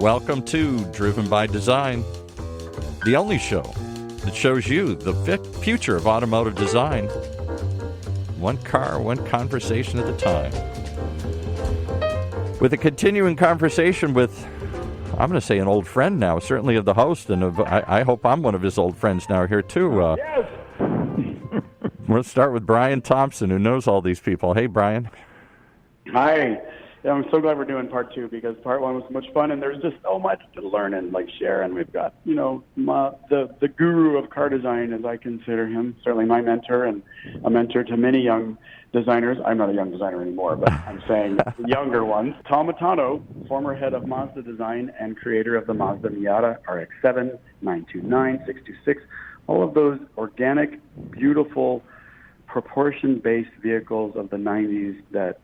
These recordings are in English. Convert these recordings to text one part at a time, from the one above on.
Welcome to Driven by Design, the only show that shows you the future of automotive design, one car, one conversation at a time. With a continuing conversation with, I'm going to say an old friend now, certainly of the host, and I hope I'm one of his old friends now here too. Yes. We'll start with Bryan Thompson, who knows all these people. Hey, Bryan. Hi. Yeah, I'm so glad we're doing part two because part one was so much fun, and there's just so much to learn and share. And we've got the guru of car design, as I consider him, certainly my mentor and a mentor to many young designers. I'm not a young designer anymore, but I'm saying the younger ones. Tom Matano, former head of Mazda Design and creator of the Mazda Miata RX-7, 929, 626, all of those organic, beautiful, proportion-based vehicles of the 90s that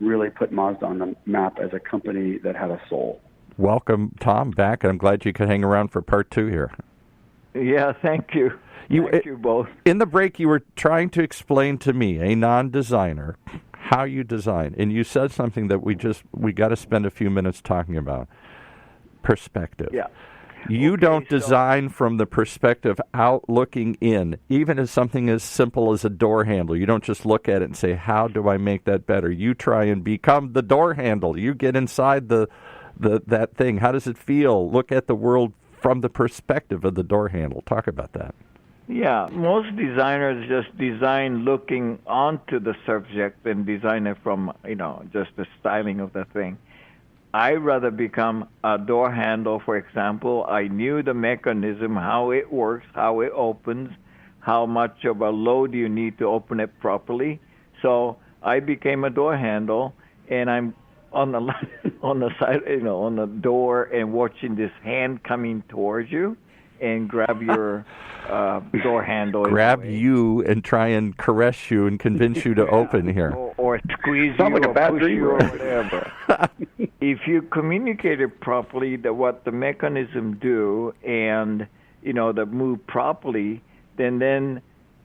really put Mazda on the map as a company that had a soul. Welcome, Tom, back. I'm glad you could hang around for part two here. Yeah, thank you. Thank you both. In the break, you were trying to explain to me, a non-designer, how you design, and you said something that we got to spend a few minutes talking about. Perspective. Yeah. You don't design from the perspective out looking in, even as something as simple as a door handle. You don't just look at it and say, how do I make that better? You try and become the door handle. You get inside that thing. How does it feel? Look at the world from the perspective of the door handle. Talk about that. Yeah, most designers just design looking onto the subject and design it from, just the styling of the thing. I rather become a door handle, for example. I knew the mechanism, how it works, how it opens, how much of a load you need to open it properly. So I became a door handle, and I'm on the side, on the door, and watching this hand coming towards you, and grab your door handle. Grab you and try and caress you and convince you to open here. Or squeeze Sounds you like a bad push dream you or whatever. If you communicate it properly, what the mechanism do, and the move properly, then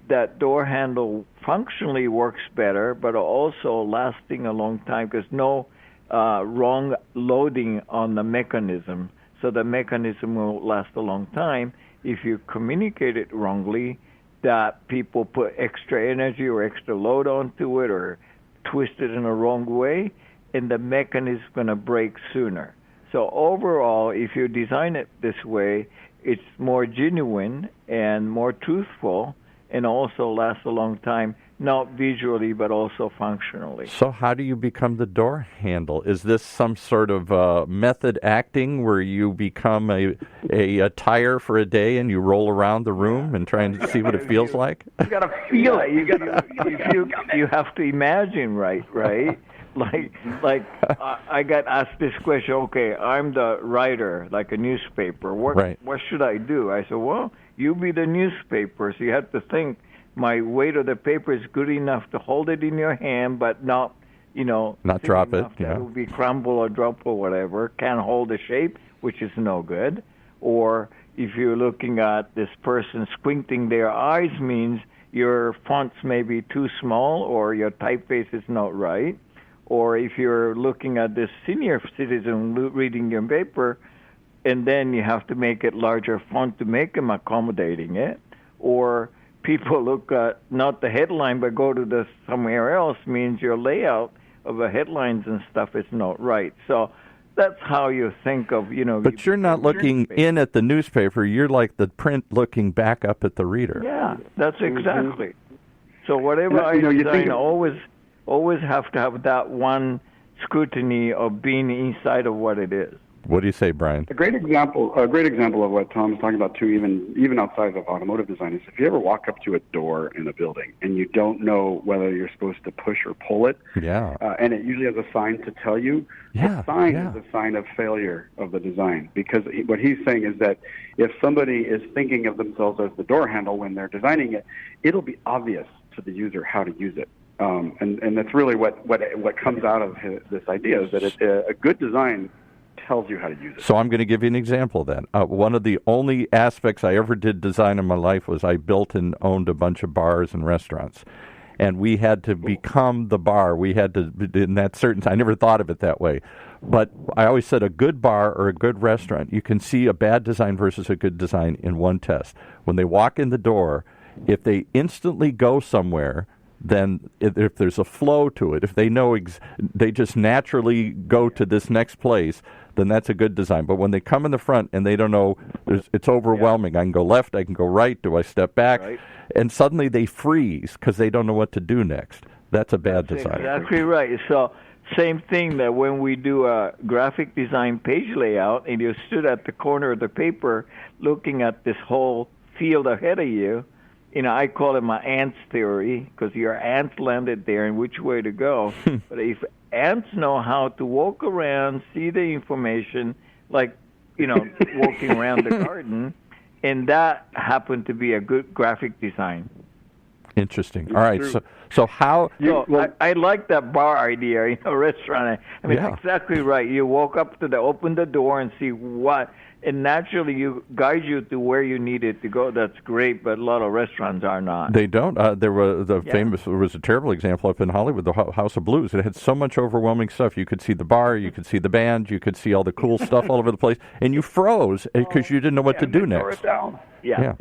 that door handle functionally works better, but also lasting a long time because no wrong loading on the mechanism. So the mechanism will last a long time. If you communicate it wrongly, that people put extra energy or extra load onto it or twist it in a wrong way, and the mechanism is going to break sooner. So overall, if you design it this way, it's more genuine and more truthful and also lasts a long time, not visually but also functionally. So how do you become the door handle? Is this some sort of method acting where you become a tire for a day and you roll around the room and try and see what it feels like? You got to feel it. You have to imagine, right? Like I got asked this question. Okay, I'm the writer, like a newspaper. What should I do? I said, well, you be the newspaper. So you have to think. My weight of the paper is good enough to hold it in your hand, but not drop it. It will be crumble or drop or whatever. Can't hold the shape, which is no good. Or if you're looking at this person squinting their eyes, means your fonts may be too small or your typeface is not right. Or if you're looking at this senior citizen reading your paper, and then you have to make it larger font to make them accommodating it. Or people look at not the headline but go to somewhere else, means your layout of the headlines and stuff is not right. So that's how you think of, But you're not looking in at the newspaper. You're like the print looking back up at the reader. Yeah, that's exactly. So whatever I design, always have to have that one scrutiny of being inside of what it is. What do you say, Bryan? A great example of what Tom was talking about too, even outside of automotive design, is if you ever walk up to a door in a building and you don't know whether you're supposed to push or pull it, and it usually has a sign to tell you, the sign is a sign of failure of the design. Because what he's saying is that if somebody is thinking of themselves as the door handle when they're designing it, it'll be obvious to the user how to use it. And that's really what comes out of this idea, is that a good design tells you how to use it. So I'm going to give you an example then. One of the only aspects I ever did design in my life was I built and owned a bunch of bars and restaurants. and we had to become the bar. We had to, in that certain time, I never thought of it that way. But I always said a good bar or a good restaurant, you can see a bad design versus a good design in one test. When they walk in the door, if they instantly go somewhere, then if there's a flow to it, if they know they just naturally go to this next place, then that's a good design. But when they come in the front and they don't know, it's overwhelming. I can go left, I can go right, do I step back? Right. And suddenly they freeze because they don't know what to do next. That's a bad design. Exactly right. So same thing that when we do a graphic design page layout and you stood at the corner of the paper looking at this whole field ahead of you, I call it my ants theory because your ants landed there and which way to go. But if ants know how to walk around, see the information, like, walking around the garden, and that happened to be a good graphic design. Interesting. All right. So how? I like that bar idea, restaurant. I mean, exactly right. You walk up to open the door and see what, and naturally you guide you to where you need it to go. That's great, but a lot of restaurants are not. They don't. There was a terrible example up in Hollywood, the House of Blues. It had so much overwhelming stuff. You could see the bar, you could see the band, you could see all the cool stuff all over the place, and you froze because you didn't know what to do next. Tore it down. Yeah.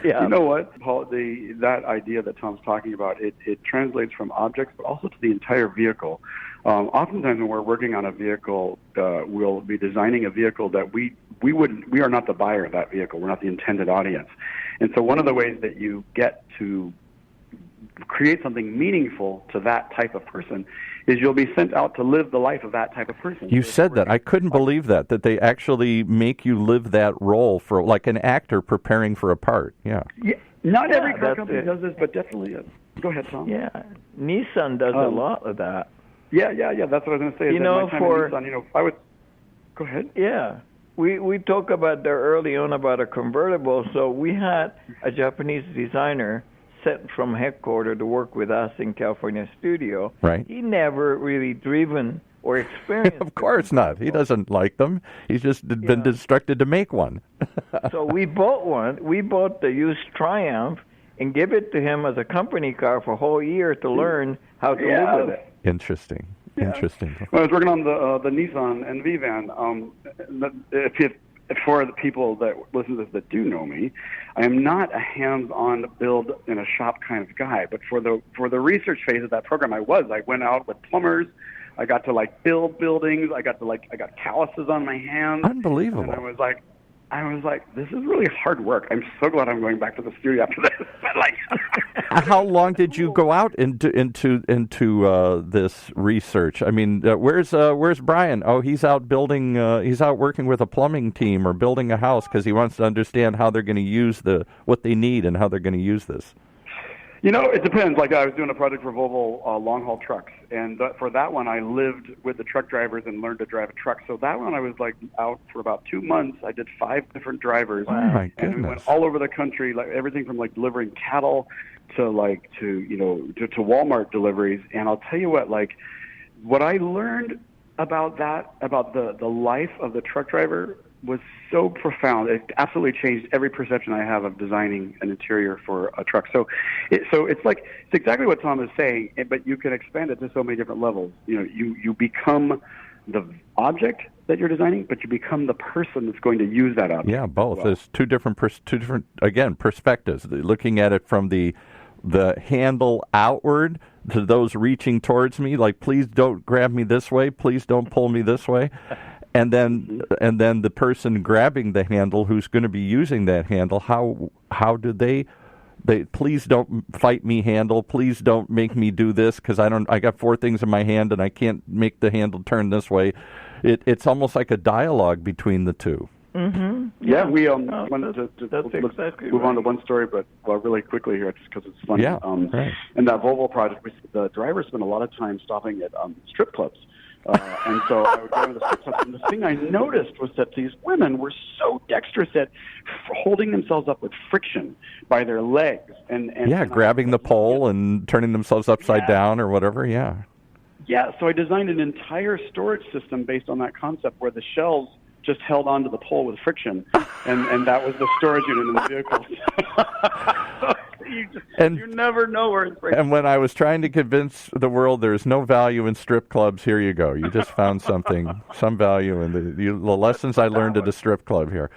You know what, Paul? That idea that Tom's talking about, it translates from objects, but also to the entire vehicle. Oftentimes, when we're working on a vehicle, we'll be designing a vehicle that we are not the buyer of that vehicle. We're not the intended audience. And so, one of the ways that you get to create something meaningful to that type of person is you'll be sent out to live the life of that type of person. You said that. I couldn't believe that they actually make you live that role for like an actor preparing for a part. Yeah. Not every car company does this, but definitely. Go ahead, Tom. Yeah. Nissan does a lot of that. Yeah. That's what I was going to say. Nissan, I would. Go ahead. Yeah. We talk about there early on about a convertible. So we had a Japanese designer sent from headquarters to work with us in California studio. Right. He never really driven or experienced. Of course not. He doesn't like them. He's just been instructed to make one. So we bought one. We bought the used Triumph and give it to him as a company car for a whole year to learn how to live with it. Interesting. Well, I was working on the Nissan NV van. For the people that listen to this that do know me, I am not a hands-on build in a shop kind of guy. But for the research phase of that program, I went out with plumbers. I got to build buildings. I got calluses on my hands. Unbelievable. And I was like, this is really hard work. I'm so glad I'm going back to the studio after this. But how long did you go out into this research? I mean, where's Brian? Oh, he's out building. He's out working with a plumbing team or building a house because he wants to understand how they're going to use what they need and how they're going to use this. It depends. Like I was doing a project for Volvo long-haul trucks, and for that one, I lived with the truck drivers and learned to drive a truck. So that one, I was out for about 2 months. I did 5 different drivers, my goodness. And we went all over the country, everything from delivering cattle to Walmart deliveries. And I'll tell you what I learned about the life of the truck driver was so profound. It absolutely changed every perception I have of designing an interior for a truck. So it's exactly what Tom is saying, but you can expand it to so many different levels. You become the object that you're designing, but you become the person that's going to use that object. Yeah, both. There's two different perspectives. Looking at it from the handle outward to those reaching towards me, please don't grab me this way, please don't pull me this way. And then the person grabbing the handle who's going to be using that handle, how do they please don't fight me handle, please don't make me do this because I got 4 things in my hand and I can't make the handle turn this way. It's almost like a dialogue between the two. Mm-hmm. Yeah, we wanted to move on to one story, but really quickly here, just because it's funny. Yeah, right. In that Volvo project, the drivers spent a lot of time stopping at strip clubs. And so I would go to the strip clubs, and the thing I noticed was that these women were so dexterous at holding themselves up with friction by their legs. And grabbing the pole and turning themselves upside down or whatever, Yeah, so I designed an entire storage system based on that concept where the shelves just held onto the pole with friction, and that was the storage unit in the vehicle. You never know where inspiration. And when I was trying to convince the world there's no value in strip clubs, here you go. You just found some value in the lessons I learned at a strip club here.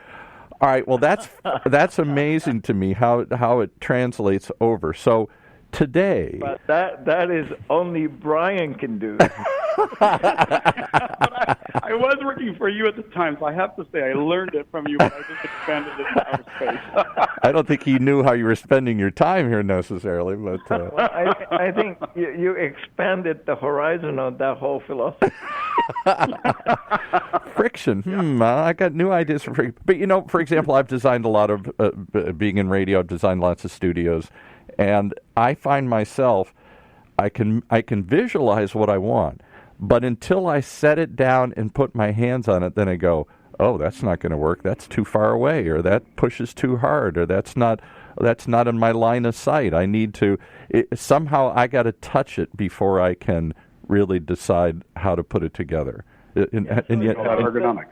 All right, well, that's amazing to me how it translates over. So today... But that is only Brian can do. But I was working for you at the time, so I have to say I learned it from you, but I just expanded it to outer space. I don't think he knew how you were spending your time here necessarily, but... Well, I think you expanded the horizon of that whole philosophy. Friction. I got new ideas for friction. But, for example, I've designed a lot of, being in radio, I've designed lots of studios, and I find myself, I can visualize what I want. But until I set it down and put my hands on it, then I go, oh, that's not going to work. That's too far away, or that pushes too hard, or that's not in my line of sight. I need to somehow I got to touch it before I can really decide how to put it together. And yet, ergonomic.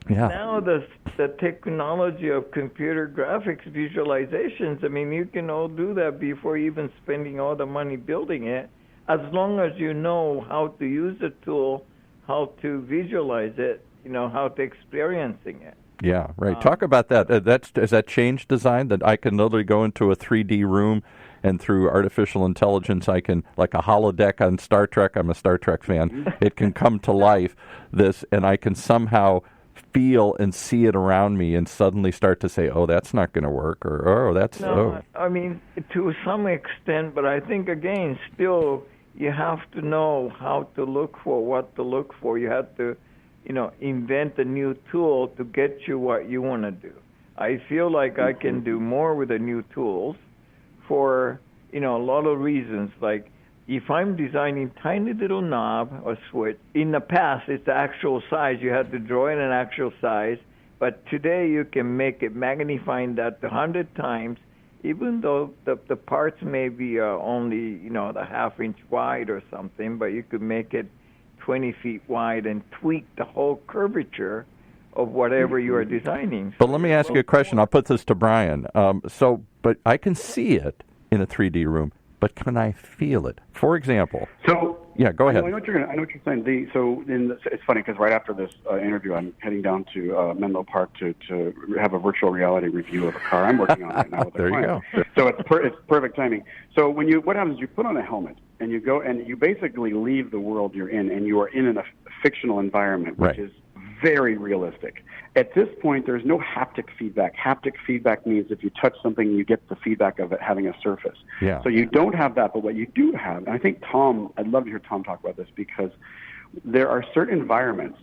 Yeah. Now the technology of computer graphics visualizations, I mean, you can all do that before even spending all the money building it. As long as you know how to use the tool, how to visualize it, how to experiencing it. Yeah, right. Talk about that. Has that changed design? That I can literally go into a 3D room and through artificial intelligence, I can, like a holodeck on Star Trek, I'm a Star Trek fan, it can come to life, and I can somehow feel and see it around me and suddenly start to say, oh, that's not going to work, or, oh, that's... No, I mean, to some extent, but I think, again, still, you have to know how to look for, what to look for. You have to, invent a new tool to get you what you want to do. I feel like I can do more with the new tools for, a lot of reasons. Like, if I'm designing tiny little knob or switch, in the past, it's the actual size. You had to draw in an actual size. But today, you can make it, magnifying that 100 times, even though the parts may be only, the half-inch wide or something, but you could make it 20 feet wide and tweak the whole curvature of whatever you are designing. But let me ask you a question. I'll put this to Brian. But I can see it in a 3D room, but can I feel it? For example. Yeah, go ahead. I know what you're saying. It's funny because right after this interview, I'm heading down to Menlo Park to have a virtual reality review of a car I'm working on right now with a client. There you go. So it's perfect timing. So what happens is you put on a helmet and you go and you basically leave the world you're in, and you are in a fictional environment, which is very realistic. At this point, there's no haptic feedback. Haptic feedback means if you touch something, you get the feedback of it having a surface. Yeah. So you don't have that, but what you do have, and I think I'd love to hear Tom talk about this, because there are certain environments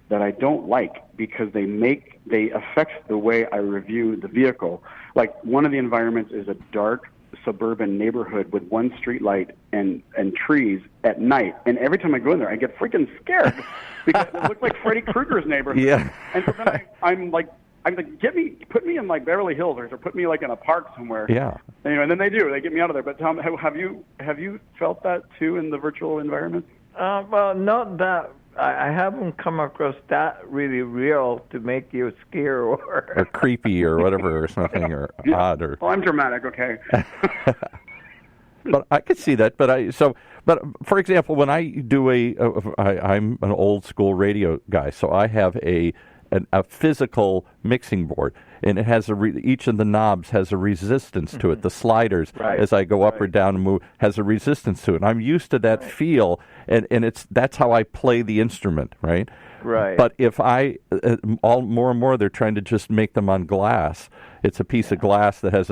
that I don't like because they affect the way I review the vehicle. Like, one of the environments is a dark suburban neighborhood with one street light and trees at night. And every time I go in there, I get freaking scared because it looks like Freddy Krueger's neighborhood. Yeah. And so then I'm like, put me in like Beverly Hills or put me like in a park somewhere. Yeah. Anyway, and then they get me out of there. But Tom, have you felt that too in the virtual environment? Well, not that. I haven't come across that really real to make you scared or creepy or whatever or something or odd or. Well, I'm dramatic, okay. But I could see that. But for example, when I do I'm an old school radio guy, so I have a physical mixing board, and it has each of the knobs has a resistance to it. The sliders, as I go up or down and move, has a resistance to it. And I'm used to that feel, and that's how I play the instrument, right? Right. But if more and more they're trying to just make them on glass. It's a piece of glass that has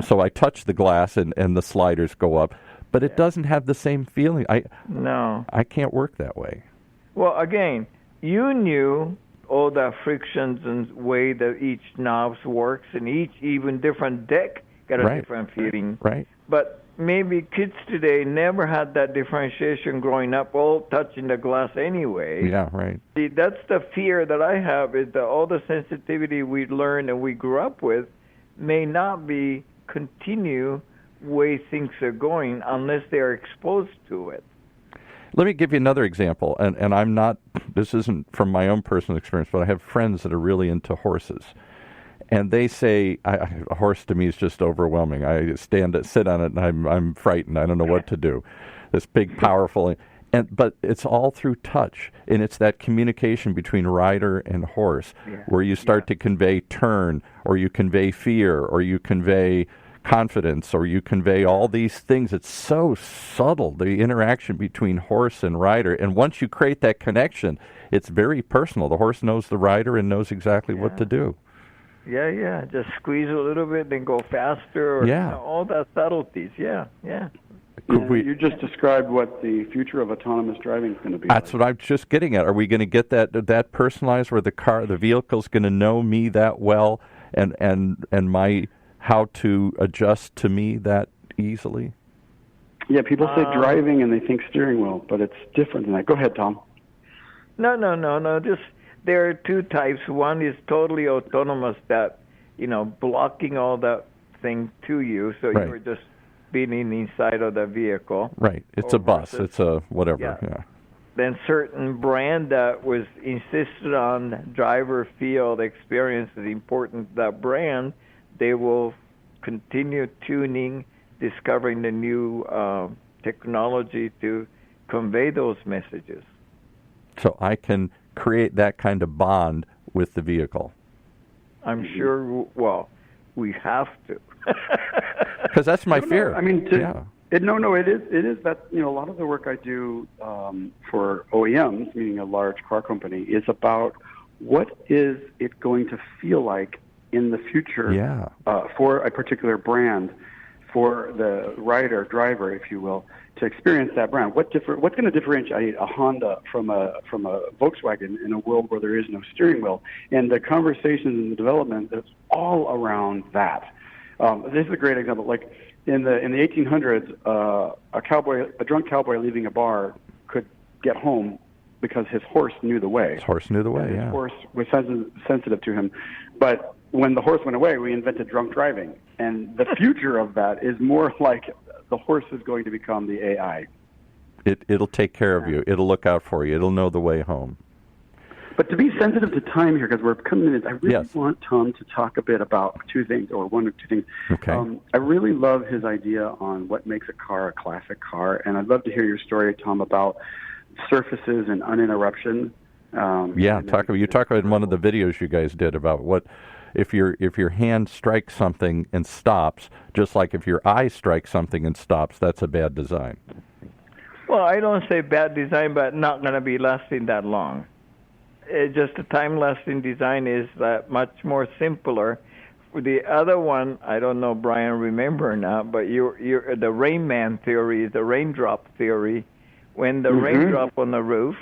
so I touch the glass and the sliders go up, but it doesn't have the same feeling. I can't work that way. Well, again, you knew all the frictions and way that each knob works, and each even different deck got a different feeling. Right. But maybe kids today never had that differentiation growing up, all touching the glass anyway. Yeah, right. See, that's the fear that I have, is that all the sensitivity we learned and we grew up with may not be continue way things are going unless they are exposed to it. Let me give you another example, and I'm not, this isn't from my own personal experience, but I have friends that are really into horses. And they say a horse to me is just overwhelming. I sit on it, and I'm frightened. I don't know what to do. This big, powerful, but it's all through touch, and it's that communication between rider and horse, where you start to convey turn, or you convey fear, or you convey confidence, or you convey all these things. It's so subtle, the interaction between horse and rider, and once you create that connection, it's very personal. The horse knows the rider and knows exactly what to do. Yeah. Just squeeze a little bit, then go faster. Or, all the subtleties. Yeah. You just described what the future of autonomous driving is going to be. That's what I'm just getting at. Are we going to get that personalized, where the vehicle's going to know me that well, and my how to adjust to me that easily? Yeah, people say driving and they think steering wheel, but it's different than that. Go ahead, Tom. No. Just there are two types. One is totally autonomous, that blocking all that thing to you, so you're just being inside of the vehicle. Right. It's a bus. It's a whatever. Yeah. Then certain brand that was insisted on driver field experience is important. That brand, they will continue tuning, discovering the new technology to convey those messages. So I can create that kind of bond with the vehicle. I'm sure, we have to. Because that's my fear. I mean, it is that, a lot of the work I do for OEMs, meaning a large car company, is about what is it going to feel like in the future for a particular brand, for the driver, if you will, to experience that brand. What's going to differentiate a Honda from a Volkswagen in a world where there is no steering wheel? And the conversations and the development that's all around that. This is a great example. Like in the 1800s, a drunk cowboy leaving a bar could get home because his horse knew the way. His horse knew the way. His horse was sensitive to him. But when the horse went away, we invented drunk driving. And the future of that is more like the horse is going to become the AI. It'll take care of you. It'll look out for you. It'll know the way home. But to be sensitive to time here, because we're coming in, I really want Tom to talk a bit about two things, or one or two things. Okay. I really love his idea on what makes a car a classic car, and I'd love to hear your story, Tom, about surfaces and uninterruption. You talk about in one of the videos you guys did about what if your hand strikes something and stops, just like if your eye strikes something and stops, that's a bad design. Well, I don't say bad design, but not going to be lasting that long. Just a time-lasting design is much more simpler. The other one, I don't know, Brian, remember or not, but the Rain Man theory, the raindrop theory, when the raindrop on the roof,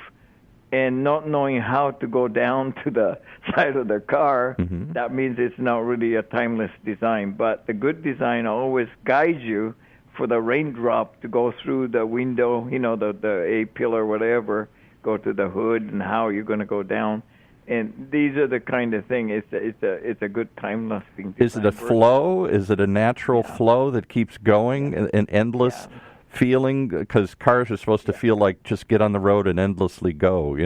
and not knowing how to go down to the side of the car, that means it's not really a timeless design. But the good design always guides you for the raindrop to go through the window, the A-pillar, whatever, go to the hood, and how you're going to go down. And these are the kind of thing. It's a good time-lasting design. Is it a flow? Is it a natural flow that keeps going, an endless feeling? Because cars are supposed to feel like just get on the road and endlessly go,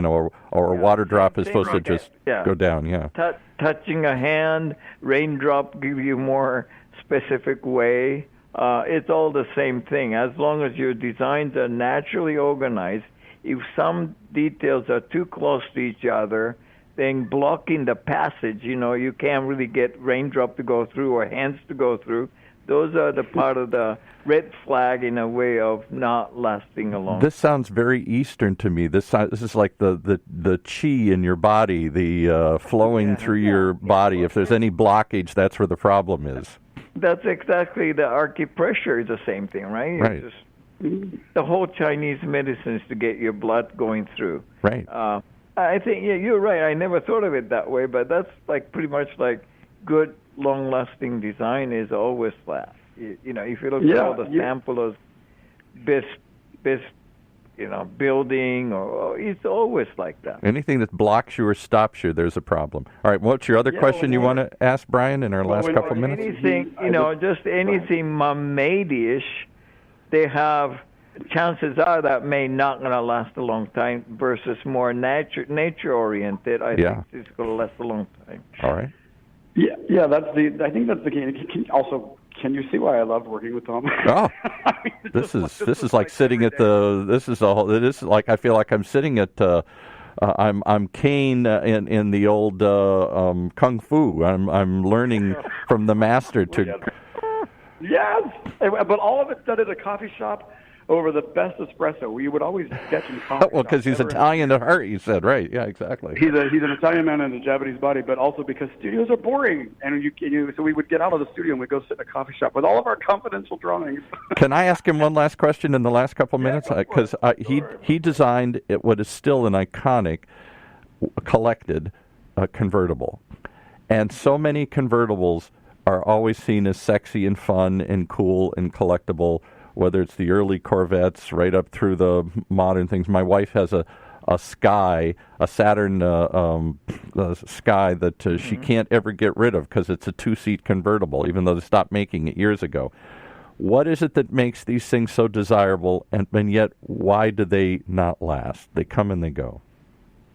or a water drop is supposed to just go down. Touching a hand, raindrop give you more specific way. It's all the same thing. As long as your designs are naturally organized, if some details are too close to each other, then blocking the passage, you can't really get raindrop to go through or hands to go through. Those are the part of the red flag in a way of not lasting a long time. This sounds very Eastern to me. This is like the chi in your body, the flowing through your body. If there's any blockage, that's where the problem is. That's exactly the acupressure is the same thing, right? Right. The whole Chinese medicine is to get your blood going through. Right. I think, you're right. I never thought of it that way, but that's pretty much like good, long-lasting design is always flat. If you look at all the samples, best building, or it's always like that. Anything that blocks you or stops you, there's a problem. All right, what's your other question you want to ask, Brian, in our last couple minutes? Anything, just anything made-ish, they have chances are that may not going to last a long time versus more nature-oriented. I think it's going to last a long time. All right. Yeah. I think that's the key. Also, can you see why I loved working with Tom? Oh, this is like sitting at the. This is like I feel like I'm sitting at. I'm Kane in the old kung fu. I'm learning from the master to. Yes, but all of it done at a coffee shop over the best espresso. We would always get in coffee. Well, because he's Italian at heart, you said, right? Yeah, exactly. He's an Italian man in a Japanese body, but also because studios are boring, and so we would get out of the studio and we'd go sit in a coffee shop with all of our confidential drawings. Can I ask him one last question in the last couple minutes? Because he designed what is still an iconic collected convertible, and so many convertibles are always seen as sexy and fun and cool and collectible, whether it's the early Corvettes right up through the modern things. My wife has a Sky, a Saturn Sky that she can't ever get rid of because it's a two-seat convertible, even though they stopped making it years ago. What is it that makes these things so desirable, and yet why do they not last? They come and they go.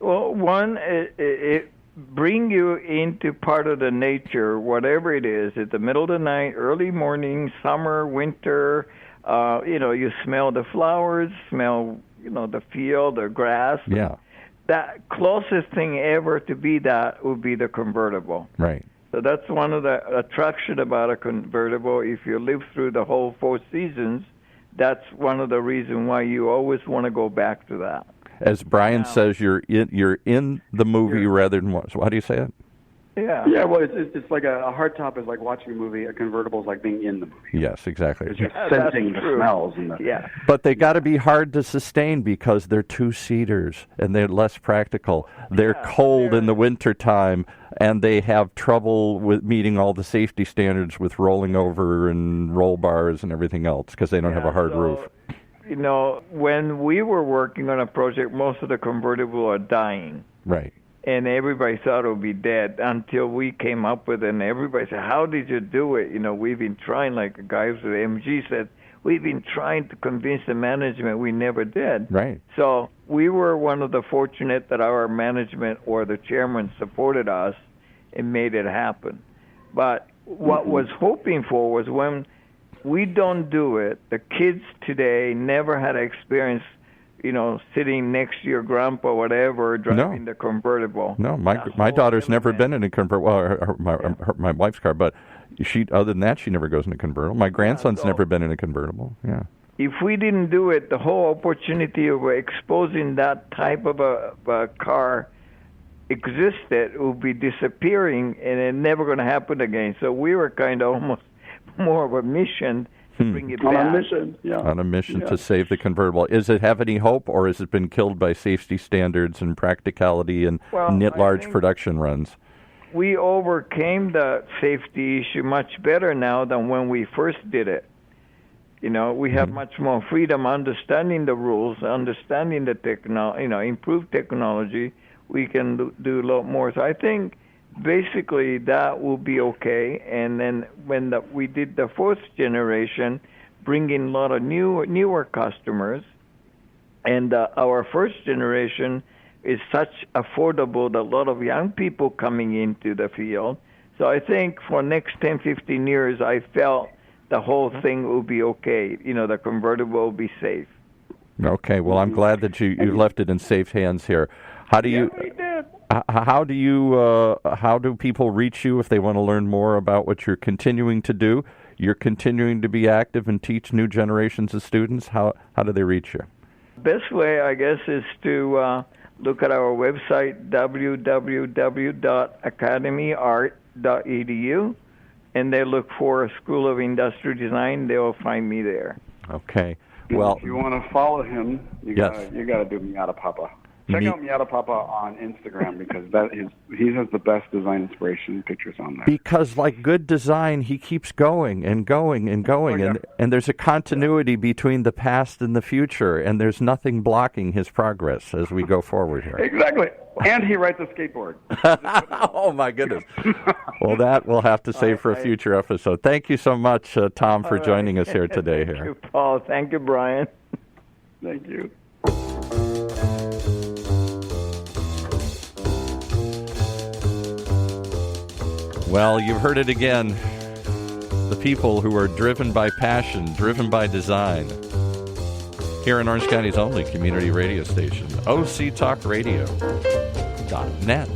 Well, one, it bring you into part of the nature, whatever it is. It's the middle of the night, early morning, summer, winter. You smell the flowers, smell, the field, the grass. Yeah. That closest thing ever to be that would be the convertible. Right. So that's one of the attraction about a convertible. If you live through the whole 4 seasons, that's one of the reasons why you always want to go back to that. As Brian says, you're in the movie rather than what? So how do you say it? Yeah. Yeah, well, it's like a hardtop is like watching a movie. A convertible is like being in the movie. Yes, exactly. You're sensing the smells. Yeah. But they got to be hard to sustain because they're two-seaters and they're less practical. They're cold in the wintertime, and they have trouble with meeting all the safety standards with rolling over and roll bars and everything else because they don't have a hard roof. When we were working on a project, most of the convertible are dying. Right. And everybody thought it would be dead until we came up with it. And everybody said, how did you do it? We've been trying, like the guys with MG said, we've been trying to convince the management. We never did. Right. So we were one of the fortunate that our management or the chairman supported us and made it happen. But what was hoping for was when we don't do it, the kids today never had experience sitting next to your grandpa, whatever, driving the convertible. No, my daughter's never been in a convertible. My wife's car, but other than that, she never goes in a convertible. My grandson's never been in a convertible. Yeah. If we didn't do it, the whole opportunity of exposing that type of a car existed would be disappearing, and it's never going to happen again. So we were kind of almost more of a mission. Bring it back. On a mission, yeah. On a mission to save the convertible. Does it have any hope, or has it been killed by safety standards and practicality and large production runs? We overcame the safety issue much better now than when we first did it. We have much more freedom, understanding the rules, understanding the improved technology. We can do a lot more. So I think basically that will be okay. And then when we did the 4th generation, bringing a lot of newer customers, and our 1st generation is such affordable that a lot of young people coming into the field. So I think for next 10, 15 years, I felt the whole thing will be okay. The convertible will be safe. Okay, well, I'm glad that you left it in safe hands here. How do you? We did. How do people reach you if they want to learn more about what you're continuing to do? You're continuing to be active and teach new generations of students. How do they reach you? Best way, I guess, is to look at our website, www.academyart.edu, and they look for a School of Industrial Design. They will find me there. Okay. Well, if you want to follow him, you got to do Miata Papa. Check out Miata Papa on Instagram because he has the best design inspiration pictures on there. Because like good design, he keeps going and going and going, and there's a continuity between the past and the future, and there's nothing blocking his progress as we go forward here. Exactly. And he rides a skateboard. Oh, my goodness. Well, that we'll have to save for a future episode. Thank you so much, Tom, for joining us here today. Thank you, Paul. Thank you, Brian. Thank you. Well, you've heard it again. The people who are driven by passion, driven by design. Here in Orange County's only community radio station, OCTalkRadio.net.